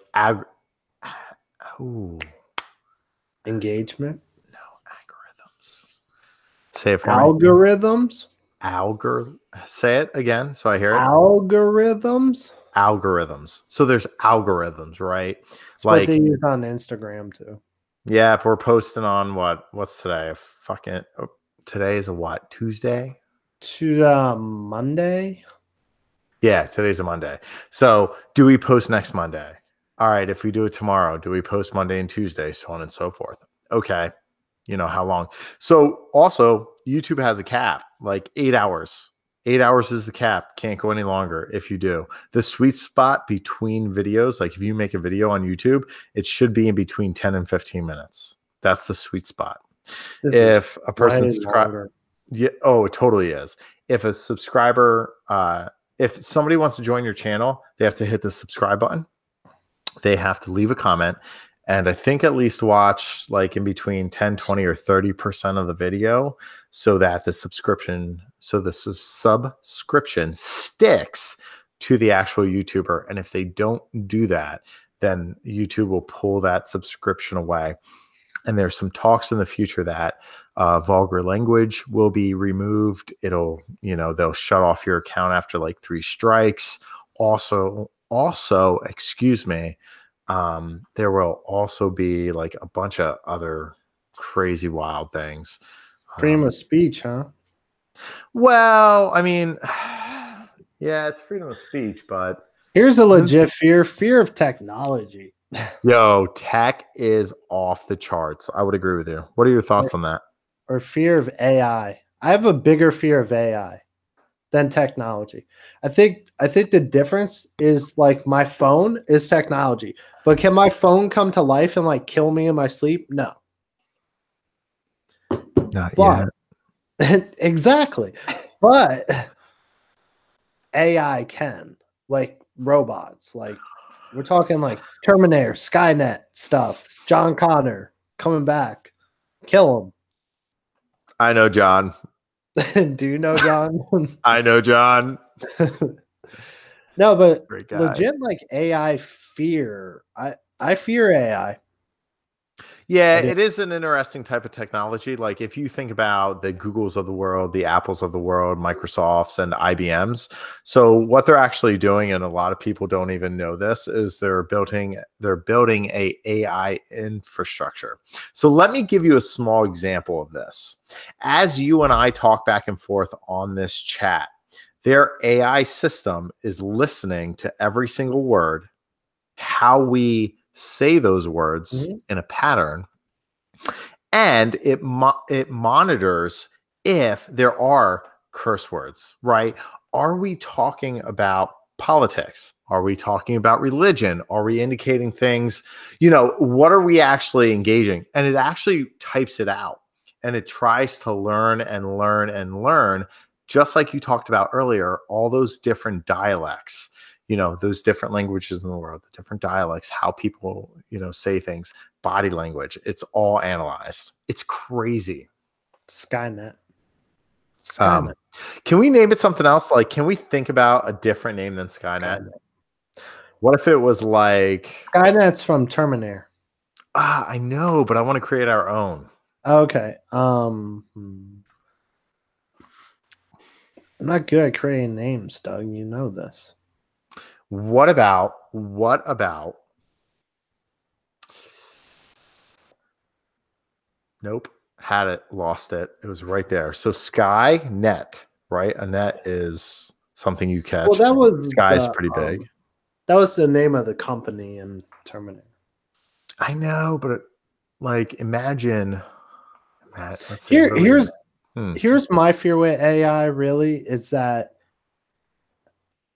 Engagement. No, algorithms. Say it for Algorithms. Say it again so I hear it. Algorithms. Algorithms. So there's algorithms, right? That's like what they use on Instagram too. Yeah, we're posting on what's today? Today is a what? Tuesday? Monday. Yeah, today's a Monday. So do we post next Monday? All right, if we do it tomorrow, do we post Monday and Tuesday, so on and so forth? Okay. You know how long? So also, YouTube has a cap, like 8 hours. 8 hours is the cap. Can't go any longer if you do. The sweet spot between videos, like if you make a video on YouTube, it should be in between 10 and 15 minutes. That's the sweet spot. If a person subscribes, yeah, oh, it totally is. If a subscriber, if somebody wants to join your channel, they have to hit the subscribe button. They have to leave a comment. And I think at least watch like in between 10, 20, or 30% of the video so that the subscription sticks to the actual YouTuber. And if they don't do that, then YouTube will pull that subscription away. And there's some talks in the future that vulgar language will be removed. They'll shut off your account after like 3 strikes. Also, excuse me, there will also be like a bunch of other crazy wild things. Freedom of speech, huh? Well, I mean, yeah, it's freedom of speech, but here's a legit fear of technology. Yo, tech is off the charts. I would agree with you. What are your thoughts on that? Or fear of AI. I have a bigger fear of AI than technology. I think the difference is like my phone is technology, but can my phone come to life and like kill me in my sleep? No. Not yet. Exactly. But AI can, like robots, like we're talking like Terminator, Skynet stuff, John Connor coming back, kill him. I know John. Do you know John? I know John. No, but legit like AI fear. I fear AI. Yeah, it is an interesting type of technology. Like if you think about the Googles of the world, the Apples of the world, Microsofts and IBMs. So what they're actually doing, and a lot of people don't even know this, is they're building a AI infrastructure. So let me give you a small example of this. As you and I talk back and forth on this chat, their AI system is listening to every single word, how we say those words in a pattern, and it monitors if there are curse words, right? are we talking about politics? Are we talking about religion? Are we indicating things? What are we actually engaging? And it actually types it out and it tries to learn and learn and learn, just like you talked about earlier, all those different dialects, those different languages in the world, the different dialects, how people, say things, body language. It's all analyzed. It's crazy. Skynet. Can we name it something else? Like, can we think about a different name than Skynet? What if it was like Skynet's from Terminator? I know, but I want to create our own. Okay. I'm not good at creating names, Doug. You know this. What about nope. Had it, lost it. It was right there. So Skynet, right? A net is something you catch. Well, that was Sky is pretty big. That was the name of the company in Terminator. I know, but imagine. Let's see, here's my fear with AI. Really, is that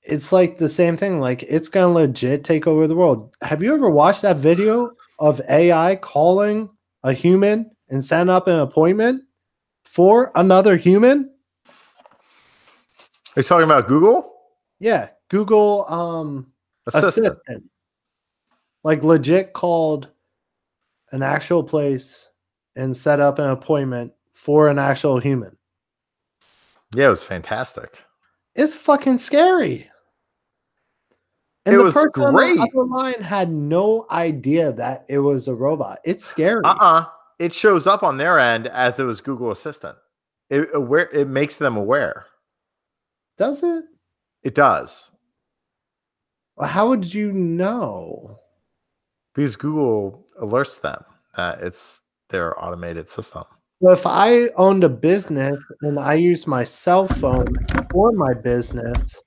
it's like the same thing. Like, it's gonna legit take over the world. Have you ever watched that video of AI calling a human and setting up an appointment for another human? Are you talking about Google? Yeah, Google Assistant. Like, legit called an actual place and set up an appointment for an actual human. Yeah, it was fantastic. It's fucking scary. And it the was person great. on the other line had no idea that it was a robot. It's scary. It shows up on their end as it was Google Assistant. It makes them aware. Does it? It does. How would you know? Because Google alerts them that it's their automated system. Well, if I owned a business and I used my cell phone for my business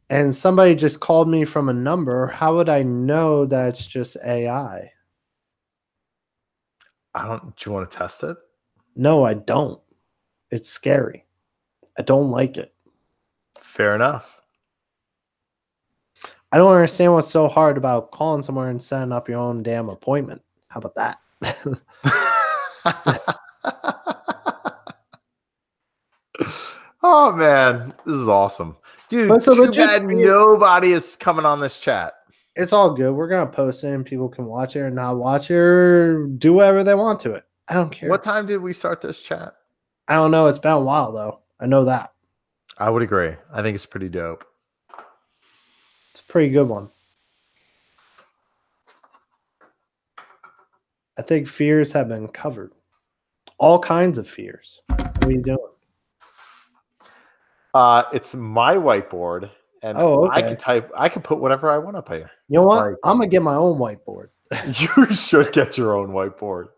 and somebody just called me from a number, how would I know that it's just AI? Do you want to test it? No, I don't. It's scary. I don't like it. Fair enough. I don't understand what's so hard about calling somewhere and setting up your own damn appointment. How about that? Oh man, this is awesome, dude. Too bad nobody is coming on this chat. It's all good. We're gonna post it and people can watch it or not watch it or do whatever they want to it. I don't care. What time did we start this chat? I don't know. It's been a while though. I know that. I would agree. I think it's pretty dope. It's a pretty good one. I think fears have been covered. All kinds of fears. What are you doing? It's my whiteboard, and okay. I can put whatever I want up here. You know what? I'm gonna get my own whiteboard. You should get your own whiteboard.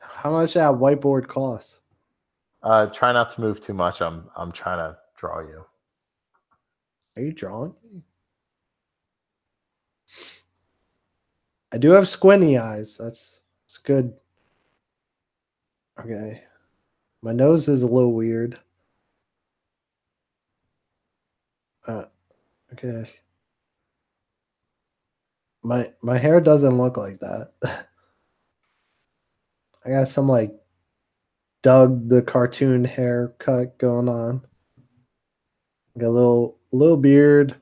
How much that whiteboard costs? Try not to move too much. I'm trying to draw you. Are you drawing? I do have squinty eyes. That's good. Okay. My nose is a little weird. Okay. My hair doesn't look like that. I got some like Doug the cartoon haircut going on. Got a little beard.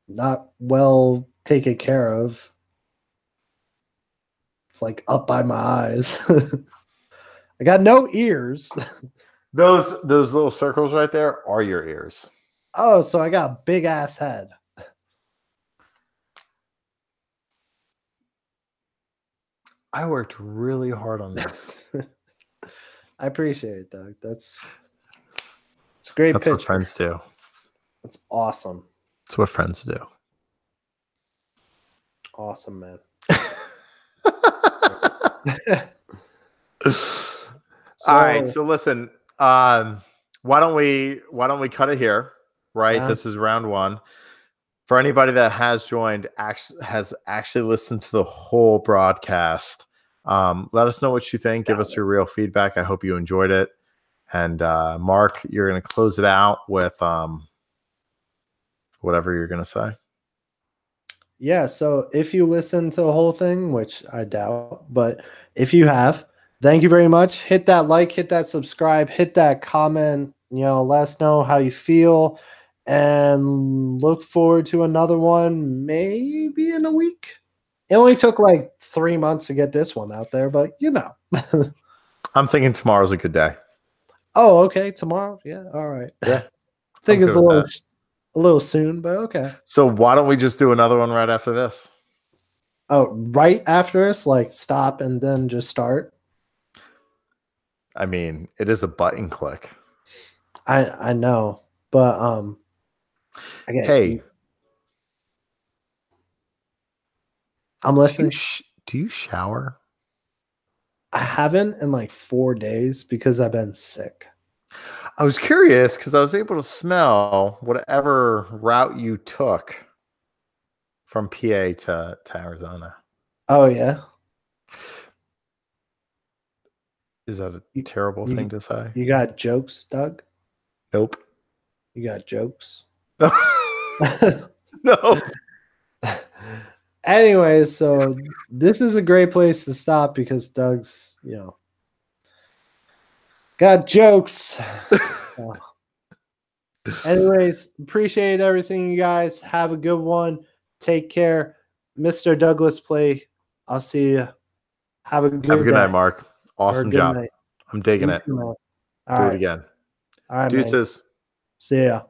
Not well taken care of. It's like up by my eyes. I got no ears. Those little circles right there are your ears. Oh, so I got a big ass head. I worked really hard on this. I appreciate it, Doug. It's a great That's picture. what friends do. That's awesome. That's what friends do. Awesome, man. All right, so listen, why don't we cut it here, right? Yeah. This is round one. For anybody that has joined, has actually listened to the whole broadcast, Let us know what you think. Give us your real feedback. I hope you enjoyed it. And Mark, you're going to close it out with whatever you're going to say. Yeah, so if you listen to the whole thing, which I doubt, but if you have, thank you very much. Hit that like, hit that subscribe, hit that comment, let us know how you feel, and look forward to another one maybe in a week. It only took like 3 months to get this one out there, but I'm thinking tomorrow's a good day. Oh, okay, tomorrow? Yeah, all right. Yeah. I think it's a little soon, but okay. So why don't we just do another one right after this? Oh, right after this, like stop and then just start? I mean, it is a button click. I know, but hey, I'm listening. Do you shower? I haven't in like 4 days because I've been sick. I was curious because I was able to smell whatever route you took from PA to Arizona. Oh, yeah. Is that a terrible thing to say? You got jokes, Doug? Nope. You got jokes? No. Anyways, so this is a great place to stop because Doug's, got jokes. Anyways, appreciate everything, you guys. Have a good one. Take care. Mr. Douglas Play. I'll see you. Have a good night, Mark. Awesome job. Night. I'm digging it. All Do it again. All right, Deuces. See ya.